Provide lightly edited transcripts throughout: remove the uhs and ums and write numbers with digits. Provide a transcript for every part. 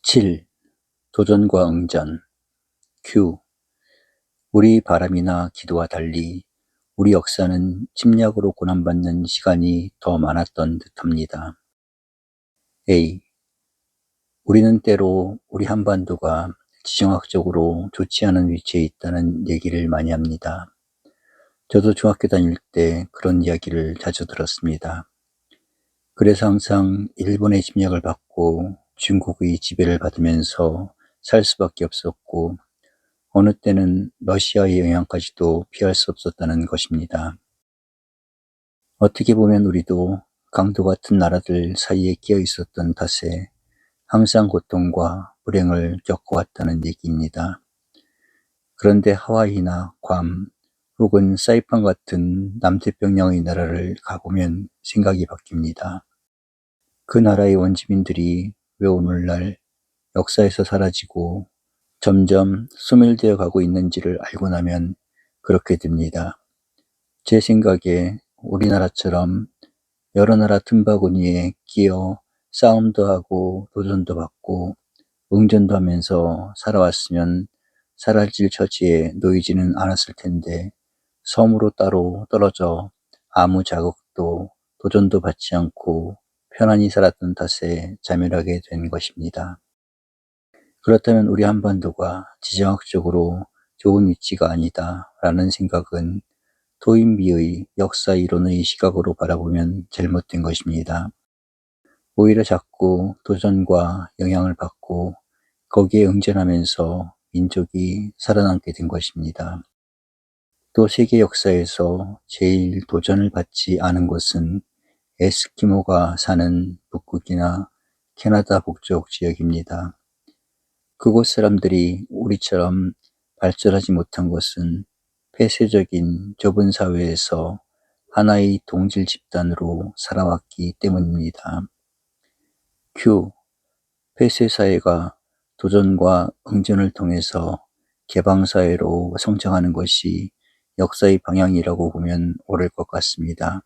7. 도전과 응전. Q. 우리 바람이나 기도와 달리 우리 역사는 침략으로 고난받는 시간이 더 많았던 듯합니다. A. 우리는 때로 우리 한반도가 지정학적으로 좋지 않은 위치에 있다는 얘기를 많이 합니다. 저도 중학교 다닐 때 그런 이야기를 자주 들었습니다. 그래서 항상 일본의 침략을 받고 중국의 지배를 받으면서 살 수밖에 없었고, 어느 때는 러시아의 영향까지도 피할 수 없었다는 것입니다. 어떻게 보면 우리도 강도 같은 나라들 사이에 끼어 있었던 탓에 항상 고통과 불행을 겪어왔다는 얘기입니다. 그런데 하와이나 괌 혹은 사이판 같은 남태평양의 나라를 가보면 생각이 바뀝니다. 그 나라의 원주민들이 왜 오늘날 역사에서 사라지고 점점 소멸되어 가고 있는지를 알고 나면 그렇게 됩니다. 제 생각에 우리나라처럼 여러 나라 틈바구니에 끼어 싸움도 하고 도전도 받고 응전도 하면서 살아왔으면 사라질 처지에 놓이지는 않았을 텐데, 섬으로 따로 떨어져 아무 자극도 도전도 받지 않고 편안히 살았던 탓에 자멸하게 된 것입니다. 그렇다면 우리 한반도가 지정학적으로 좋은 위치가 아니다라는 생각은 토인비의 역사 이론의 시각으로 바라보면 잘못된 것입니다. 오히려 자꾸 도전과 영향을 받고 거기에 응전하면서 민족이 살아남게 된 것입니다. 또 세계 역사에서 제일 도전을 받지 않은 곳은 에스키모가 사는 북극이나 캐나다 북쪽 지역입니다. 그곳 사람들이 우리처럼 발전하지 못한 것은 폐쇄적인 좁은 사회에서 하나의 동질 집단으로 살아왔기 때문입니다. Q. 폐쇄 사회가 도전과 응전을 통해서 개방사회로 성장하는 것이 역사의 방향이라고 보면 옳을 것 같습니다.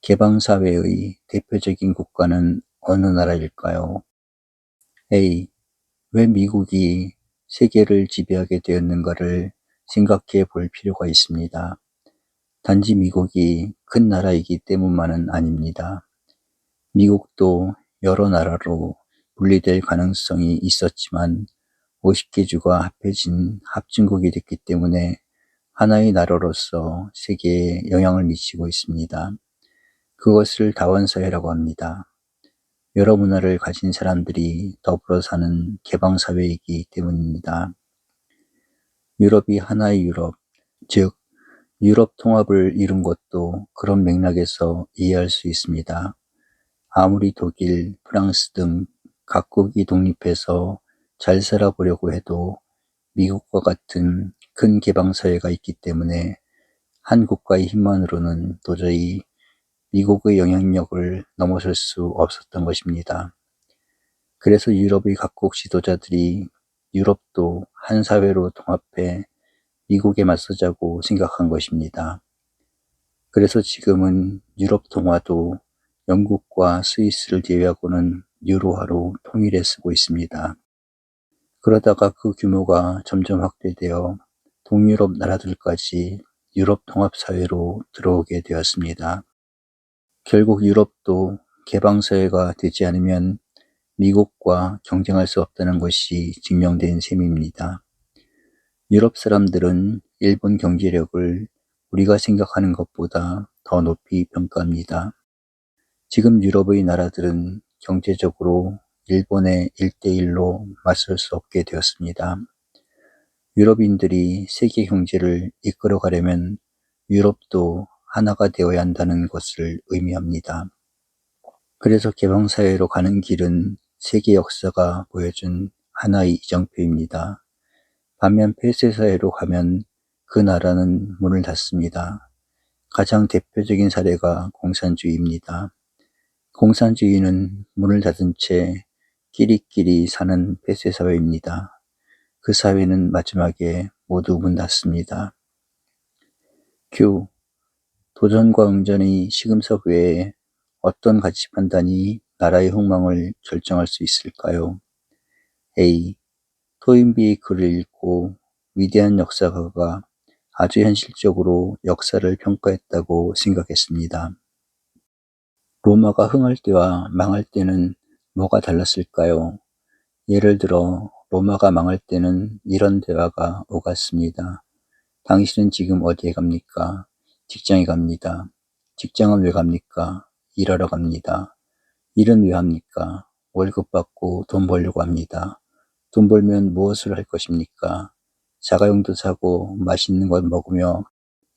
개방사회의 대표적인 국가는 어느 나라일까요? A. 왜 미국이 세계를 지배하게 되었는가를 생각해 볼 필요가 있습니다. 단지 미국이 큰 나라이기 때문만은 아닙니다. 미국도 여러 나라로 분리될 가능성이 있었지만 50개 주가 합해진 합중국이 됐기 때문에 하나의 나라로서 세계에 영향을 미치고 있습니다. 그것을 다원사회라고 합니다. 여러 문화를 가진 사람들이 더불어 사는 개방사회이기 때문입니다. 유럽이 하나의 유럽, 즉 유럽 통합을 이룬 것도 그런 맥락에서 이해할 수 있습니다. 아무리 독일, 프랑스 등 각국이 독립해서 잘 살아보려고 해도 미국과 같은 큰 개방사회가 있기 때문에 한 국가의 힘만으로는 도저히 미국의 영향력을 넘어설 수 없었던 것입니다. 그래서 유럽의 각국 지도자들이 유럽도 한 사회로 통합해 미국에 맞서자고 생각한 것입니다. 그래서 지금은 유럽 동화도 영국과 스위스를 제외하고는 유로화로 통일해 쓰고 있습니다. 그러다가 그 규모가 점점 확대되어 동유럽 나라들까지 유럽 통합사회로 들어오게 되었습니다. 결국 유럽도 개방사회가 되지 않으면 미국과 경쟁할 수 없다는 것이 증명된 셈입니다. 유럽 사람들은 일본 경제력을 우리가 생각하는 것보다 더 높이 평가합니다. 지금 유럽의 나라들은 경제적으로 일본의 1대1로 맞설 수 없게 되었습니다. 유럽인들이 세계 경제를 이끌어가려면 유럽도 하나가 되어야 한다는 것을 의미합니다. 그래서 개방사회로 가는 길은 세계 역사가 보여준 하나의 이정표입니다. 반면 폐쇄사회로 가면 그 나라는 문을 닫습니다. 가장 대표적인 사례가 공산주의입니다. 공산주의는 문을 닫은 채 끼리끼리 사는 폐쇄사회입니다. 그 사회는 마지막에 모두 문 닫습니다. Q. 도전과 응전의 시금석 외에 어떤 가치 판단이 나라의 흥망을 결정할 수 있을까요? A. 토인비의 글을 읽고 위대한 역사가가 아주 현실적으로 역사를 평가했다고 생각했습니다. 로마가 흥할 때와 망할 때는 뭐가 달랐을까요? 예를 들어 로마가 망할 때는 이런 대화가 오갔습니다. 당신은 지금 어디에 갑니까? 직장에 갑니다. 직장은 왜 갑니까? 일하러 갑니다. 일은 왜 합니까? 월급 받고 돈 벌려고 합니다. 돈 벌면 무엇을 할 것입니까? 자가용도 사고 맛있는 것 먹으며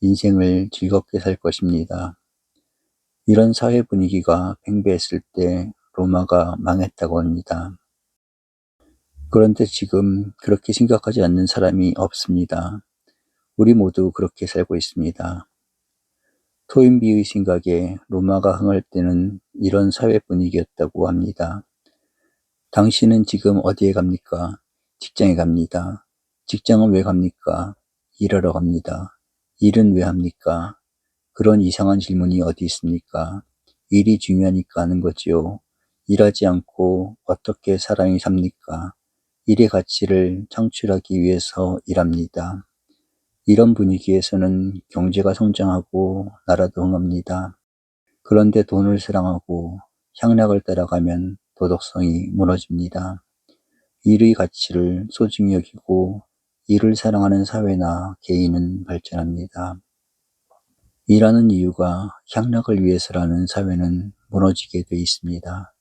인생을 즐겁게 살 것입니다. 이런 사회 분위기가 팽배했을 때 로마가 망했다고 합니다. 그런데 지금 그렇게 생각하지 않는 사람이 없습니다. 우리 모두 그렇게 살고 있습니다. 토인비의 생각에 로마가 흥할 때는 이런 사회 분위기였다고 합니다. 당신은 지금 어디에 갑니까? 직장에 갑니다. 직장은 왜 갑니까? 일하러 갑니다. 일은 왜 합니까? 그런 이상한 질문이 어디 있습니까? 일이 중요하니까 하는 거지요. 일하지 않고 어떻게 사람이 삽니까? 일의 가치를 창출하기 위해서 일합니다. 이런 분위기에서는 경제가 성장하고 나라도 흥합니다. 그런데 돈을 사랑하고 향락을 따라가면 도덕성이 무너집니다. 일의 가치를 소중히 여기고 일을 사랑하는 사회나 개인은 발전합니다. 일하는 이유가 향락을 위해서라는 사회는 무너지게 돼 있습니다.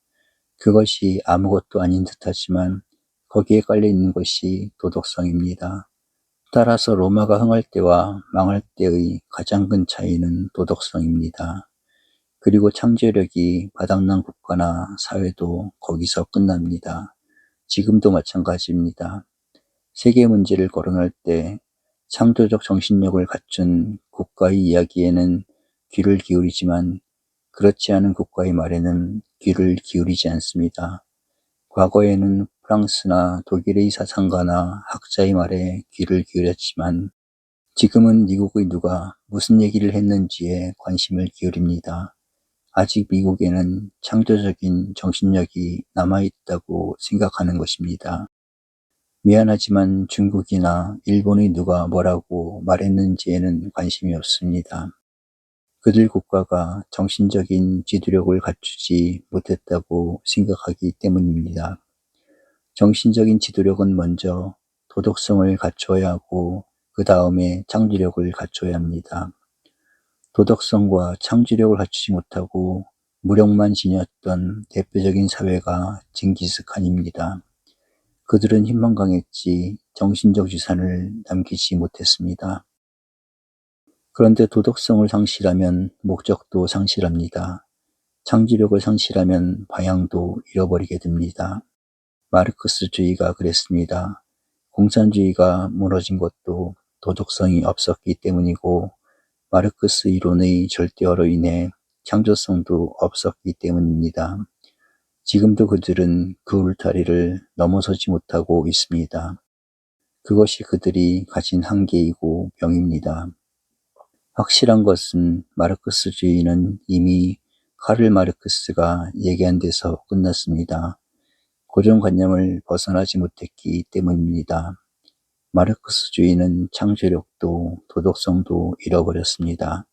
그것이 아무것도 아닌 듯하지만 거기에 깔려 있는 것이 도덕성입니다. 따라서 로마가 흥할 때와 망할 때의 가장 큰 차이는 도덕성입니다. 그리고 창조력이 바닥난 국가나 사회도 거기서 끝납니다. 지금도 마찬가지입니다. 세계 문제를 거론할 때 창조적 정신력을 갖춘 국가의 이야기에는 귀를 기울이지만 그렇지 않은 국가의 말에는 귀를 기울이지 않습니다. 과거에는 프랑스나 독일의 사상가나 학자의 말에 귀를 기울였지만 지금은 미국의 누가 무슨 얘기를 했는지에 관심을 기울입니다. 아직 미국에는 창조적인 정신력이 남아있다고 생각하는 것입니다. 미안하지만 중국이나 일본의 누가 뭐라고 말했는지에는 관심이 없습니다. 그들 국가가 정신적인 지도력을 갖추지 못했다고 생각하기 때문입니다. 정신적인 지도력은 먼저 도덕성을 갖춰야 하고 그 다음에 창조력을 갖춰야 합니다. 도덕성과 창조력을 갖추지 못하고 무력만 지녔던 대표적인 사회가 징기스칸입니다. 그들은 힘만 강했지 정신적 유산을 남기지 못했습니다. 그런데 도덕성을 상실하면 목적도 상실합니다. 창조력을 상실하면 방향도 잃어버리게 됩니다. 마르크스주의가 그랬습니다. 공산주의가 무너진 것도 도덕성이 없었기 때문이고 마르크스 이론의 절대화로 인해 창조성도 없었기 때문입니다. 지금도 그들은 그 울타리를 넘어서지 못하고 있습니다. 그것이 그들이 가진 한계이고 병입니다. 확실한 것은 마르크스주의는 이미 카를 마르크스가 얘기한 데서 끝났습니다. 고정관념을 벗어나지 못했기 때문입니다. 마르크스주의는 창조력도 도덕성도 잃어버렸습니다.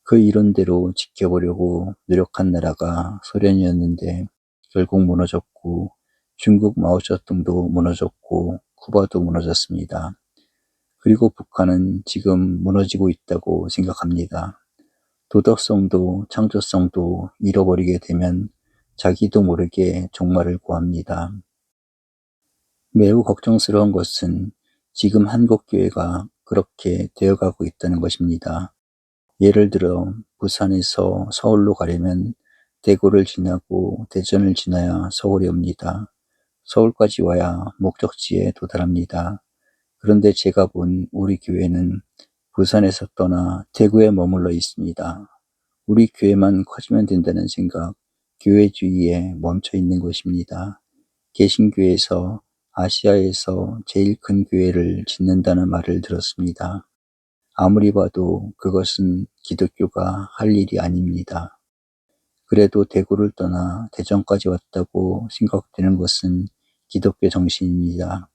그 이론대로 지켜보려고 노력한 나라가 소련이었는데 결국 무너졌고 중국 마오쩌둥도 무너졌고 쿠바도 무너졌습니다. 그리고 북한은 지금 무너지고 있다고 생각합니다. 도덕성도 창조성도 잃어버리게 되면 자기도 모르게 종말을 구합니다. 매우 걱정스러운 것은 지금 한국교회가 그렇게 되어가고 있다는 것입니다. 예를 들어 부산에서 서울로 가려면 대구를 지나고 대전을 지나야 서울에 옵니다. 서울까지 와야 목적지에 도달합니다. 그런데 제가 본 우리 교회는 부산에서 떠나 대구에 머물러 있습니다. 우리 교회만 커지면 된다는 생각, 교회주의에 멈춰 있는 것입니다. 개신교에서 아시아에서 제일 큰 교회를 짓는다는 말을 들었습니다. 아무리 봐도 그것은 기독교가 할 일이 아닙니다. 그래도 대구를 떠나 대전까지 왔다고 생각되는 것은 기독교 정신입니다.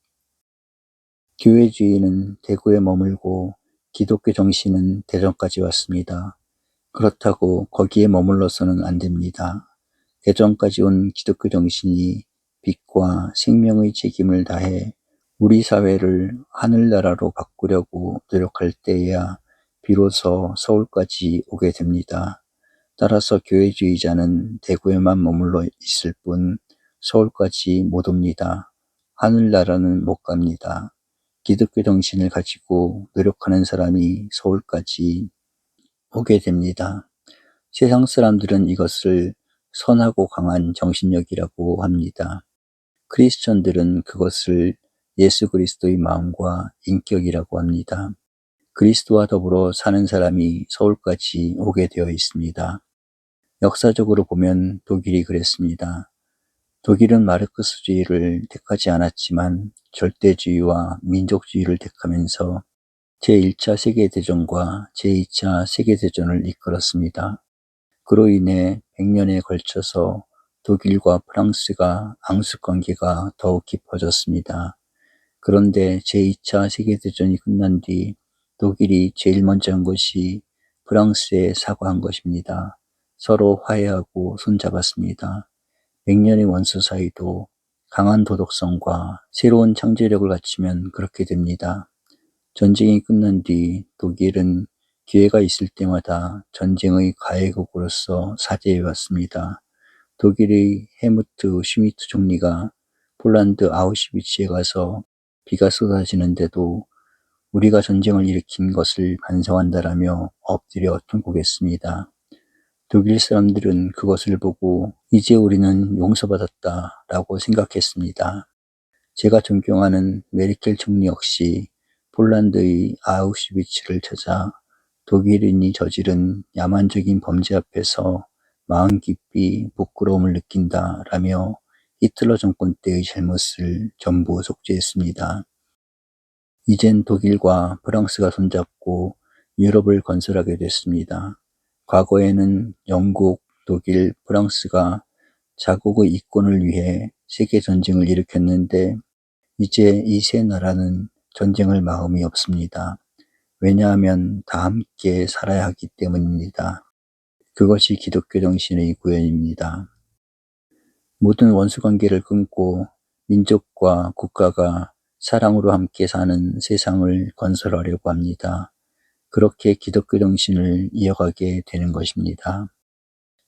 교회주의는 대구에 머물고 기독교 정신은 대전까지 왔습니다. 그렇다고 거기에 머물러서는 안 됩니다. 대전까지 온 기독교 정신이 빛과 생명의 책임을 다해 우리 사회를 하늘나라로 바꾸려고 노력할 때에야 비로소 서울까지 오게 됩니다. 따라서 교회주의자는 대구에만 머물러 있을 뿐 서울까지 못 옵니다. 하늘나라는 못 갑니다. 기독교 정신을 가지고 노력하는 사람이 서울까지 오게 됩니다. 세상 사람들은 이것을 선하고 강한 정신력이라고 합니다. 크리스천들은 그것을 예수 그리스도의 마음과 인격이라고 합니다. 그리스도와 더불어 사는 사람이 서울까지 오게 되어 있습니다. 역사적으로 보면 독일이 그랬습니다. 독일은 마르크스주의를 택하지 않았지만 절대주의와 민족주의를 택하면서 제1차 세계대전과 제2차 세계대전을 이끌었습니다. 그로 인해 100년에 걸쳐서 독일과 프랑스가 앙숙관계가 더욱 깊어졌습니다. 그런데 제2차 세계대전이 끝난 뒤 독일이 제일 먼저 한 것이 프랑스에 사과한 것입니다. 서로 화해하고 손잡았습니다. 100년의 원수 사이도 강한 도덕성과 새로운 창조력을 갖추면 그렇게 됩니다. 전쟁이 끝난 뒤 독일은 기회가 있을 때마다 전쟁의 가해국으로서 사죄해왔습니다. 독일의 헬무트 슈미트 총리가 폴란드 아우슈비츠에 가서 비가 쏟아지는데도 우리가 전쟁을 일으킨 것을 반성한다라며 엎드려 통곡했습니다. 독일 사람들은 그것을 보고 이제 우리는 용서받았다라고 생각했습니다. 제가 존경하는 메르켈 총리 역시 폴란드의 아우슈비츠를 찾아 독일인이 저지른 야만적인 범죄 앞에서 마음 깊이 부끄러움을 느낀다라며 히틀러 정권 때의 잘못을 전부 속죄했습니다. 이젠 독일과 프랑스가 손잡고 유럽을 건설하게 됐습니다. 과거에는 영국, 독일, 프랑스가 자국의 이권을 위해 세계전쟁을 일으켰는데 이제 이 세 나라는 전쟁할 마음이 없습니다. 왜냐하면 다 함께 살아야 하기 때문입니다. 그것이 기독교 정신의 구현입니다. 모든 원수관계를 끊고 민족과 국가가 사랑으로 함께 사는 세상을 건설하려고 합니다. 그렇게 기독교 정신을 이어가게 되는 것입니다.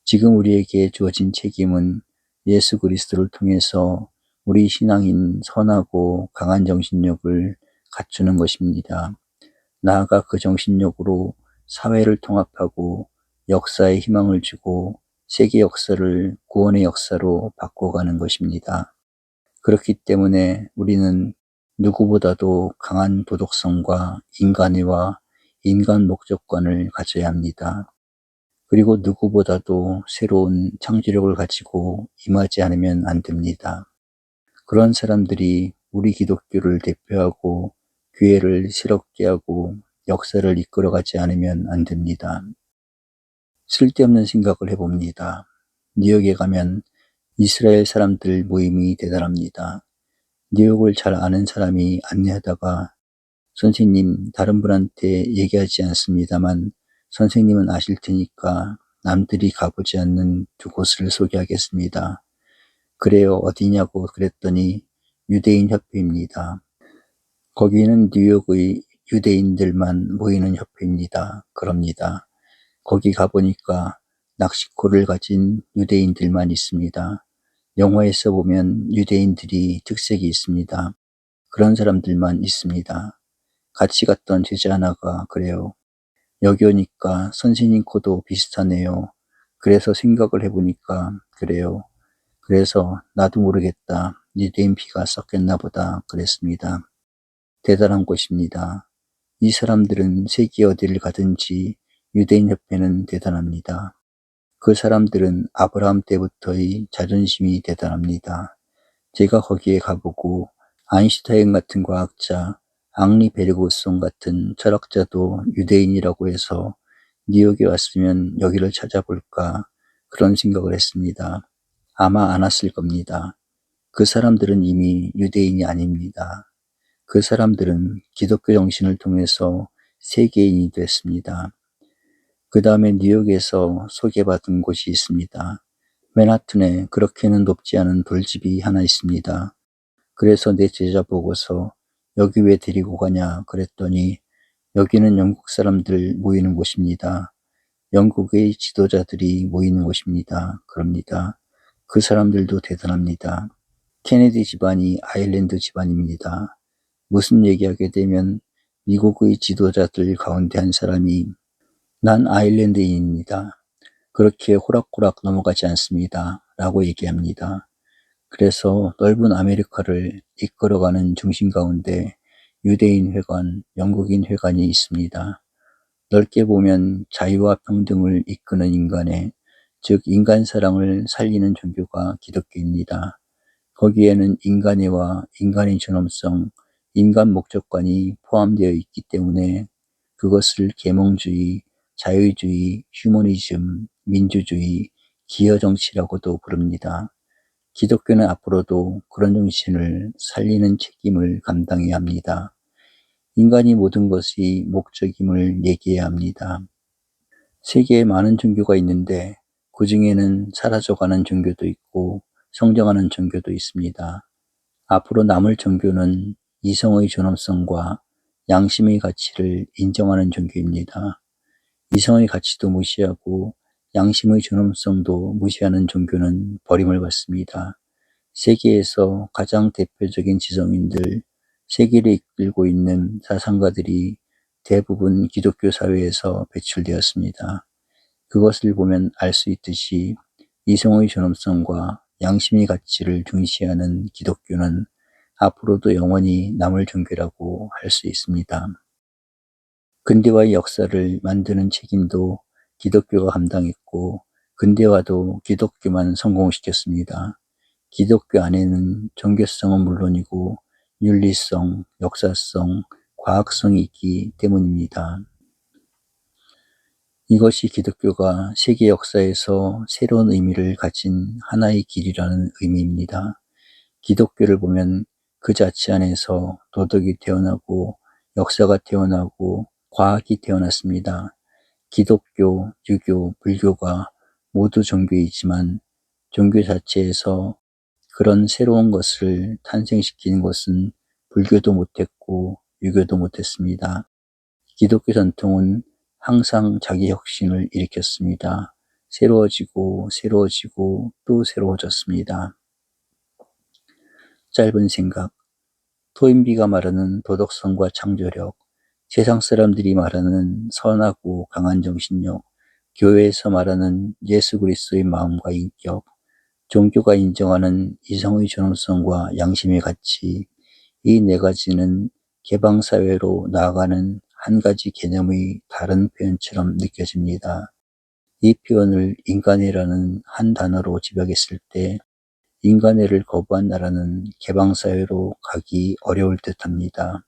지금 우리에게 주어진 책임은 예수 그리스도를 통해서 우리 신앙인 선하고 강한 정신력을 갖추는 것입니다. 나아가 그 정신력으로 사회를 통합하고 역사에 희망을 주고 세계 역사를 구원의 역사로 바꿔가는 것입니다. 그렇기 때문에 우리는 누구보다도 강한 도덕성과 인간애와 인간 목적관을 가져야 합니다. 그리고 누구보다도 새로운 창조력을 가지고 임하지 않으면 안 됩니다. 그런 사람들이 우리 기독교를 대표하고 교회를 새롭게 하고 역사를 이끌어가지 않으면 안 됩니다. 쓸데없는 생각을 해봅니다. 뉴욕에 가면 이스라엘 사람들 모임이 대단합니다. 뉴욕을 잘 아는 사람이 안내하다가 선생님, 다른 분한테 얘기하지 않습니다만 선생님은 아실 테니까 남들이 가보지 않는 두 곳을 소개하겠습니다. 그래요, 어디냐고 그랬더니 유대인 협회입니다. 거기는 뉴욕의 유대인들만 모이는 협회입니다. 그럽니다. 거기 가보니까 낚시코를 가진 유대인들만 있습니다. 영화에서 보면 유대인들이 특색이 있습니다. 그런 사람들만 있습니다. 같이 갔던 제자 하나가 그래요. 여기 오니까 선생님 코도 비슷하네요. 그래서 생각을 해보니까 그래요. 그래서 나도 모르겠다. 유대인 피가 섞였나 보다 그랬습니다. 대단한 곳입니다. 이 사람들은 세계 어디를 가든지 유대인 협회는 대단합니다. 그 사람들은 아브라함 때부터의 자존심이 대단합니다. 제가 거기에 가보고 아인슈타인 같은 과학자, 앙리 베르그송 같은 철학자도 유대인이라고 해서 뉴욕에 왔으면 여기를 찾아볼까 그런 생각을 했습니다. 아마 안 왔을 겁니다. 그 사람들은 이미 유대인이 아닙니다. 그 사람들은 기독교 정신을 통해서 세계인이 됐습니다. 그 다음에 뉴욕에서 소개받은 곳이 있습니다. 맨하튼에 그렇게는 높지 않은 돌집이 하나 있습니다. 그래서 내 제자 보고서 여기 왜 데리고 가냐 그랬더니 여기는 영국 사람들 모이는 곳입니다. 영국의 지도자들이 모이는 곳입니다. 그럽니다. 그 사람들도 대단합니다. 케네디 집안이 아일랜드 집안입니다. 무슨 얘기하게 되면 미국의 지도자들 가운데 한 사람이 난 아일랜드인입니다. 그렇게 호락호락 넘어가지 않습니다. 라고 얘기합니다. 그래서 넓은 아메리카를 이끌어가는 중심 가운데 유대인 회관, 영국인 회관이 있습니다. 넓게 보면 자유와 평등을 이끄는 인간의, 즉 인간 사랑을 살리는 종교가 기독교입니다. 거기에는 인간애와 인간의 존엄성, 인간 목적관이 포함되어 있기 때문에 그것을 계몽주의, 자유주의, 휴머니즘, 민주주의, 기여정치라고도 부릅니다. 기독교는 앞으로도 그런 정신을 살리는 책임을 감당해야 합니다. 인간이 모든 것이 목적임을 얘기해야 합니다. 세계에 많은 종교가 있는데 그 중에는 사라져가는 종교도 있고 성장하는 종교도 있습니다. 앞으로 남을 종교는 이성의 존엄성과 양심의 가치를 인정하는 종교입니다. 이성의 가치도 무시하고 양심의 존엄성도 무시하는 종교는 버림을 받습니다. 세계에서 가장 대표적인 지성인들, 세계를 이끌고 있는 사상가들이 대부분 기독교 사회에서 배출되었습니다. 그것을 보면 알 수 있듯이 이성의 존엄성과 양심의 가치를 중시하는 기독교는 앞으로도 영원히 남을 종교라고 할 수 있습니다. 근대화의 역사를 만드는 책임도 기독교가 감당했고 근대화도 기독교만 성공시켰습니다. 기독교 안에는 종교성은 물론이고 윤리성, 역사성, 과학성이 있기 때문입니다. 이것이 기독교가 세계 역사에서 새로운 의미를 가진 하나의 길이라는 의미입니다. 기독교를 보면 그 자체 안에서 도덕이 태어나고 역사가 태어나고 과학이 태어났습니다. 기독교, 유교, 불교가 모두 종교이지만 종교 자체에서 그런 새로운 것을 탄생시키는 것은 불교도 못했고 유교도 못했습니다. 기독교 전통은 항상 자기 혁신을 일으켰습니다. 새로워지고 새로워지고 또 새로워졌습니다. 짧은 생각, 토인비가 말하는 도덕성과 창조력, 세상 사람들이 말하는 선하고 강한 정신력, 교회에서 말하는 예수 그리스도의 마음과 인격, 종교가 인정하는 이성의 존엄성과 양심의 가치, 이 네 가지는 개방사회로 나아가는 한 가지 개념의 다른 표현처럼 느껴집니다. 이 표현을 인간애라는 한 단어로 집약했을 때 인간애를 거부한 나라는 개방사회로 가기 어려울 듯합니다.